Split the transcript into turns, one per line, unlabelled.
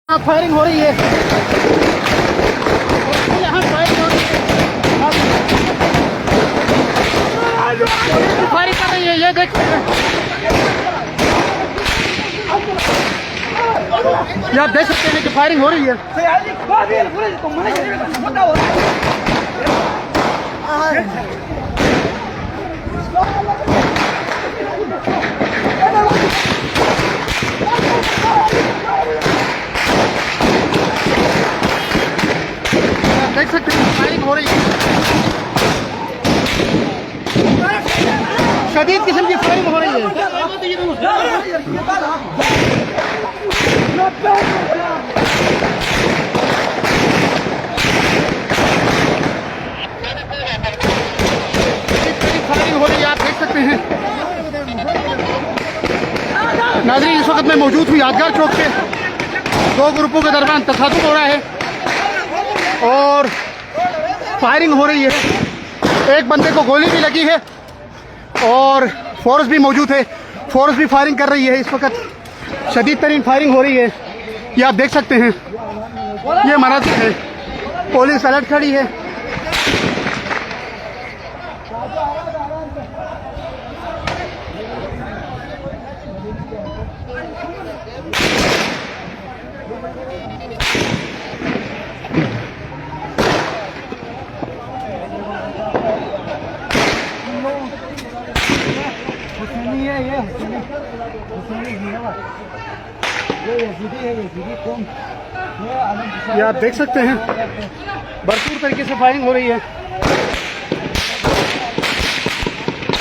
Firing हो रही है। यहाँ फायरिंग हो रही है, फायरिंग कर रही है। ये देख, ये आप देख सकते हैं कि फायरिंग हो रही है। देख सकते हैं फायरिंग हो रही है, शदीद किस्म की फायरिंग हो रही है। फायरिंग हो रही है, आप देख सकते हैं। नाज़रीन, इस वक्त मैं मौजूद हूँ यादगार चौक पे। दो ग्रुपों के दरमियान तसादुम हो रहा है और फायरिंग हो रही है। एक बंदे को गोली भी लगी है और फोर्स भी मौजूद है। फोर्स भी फायरिंग कर रही है। इस वक्त शदीद तरीन फायरिंग हो रही है, ये आप देख सकते हैं। ये मनाज़िर है, पुलिस अलर्ट खड़ी है। ये आप देख सकते हैं, भरपूर तरीके से फायरिंग हो रही है।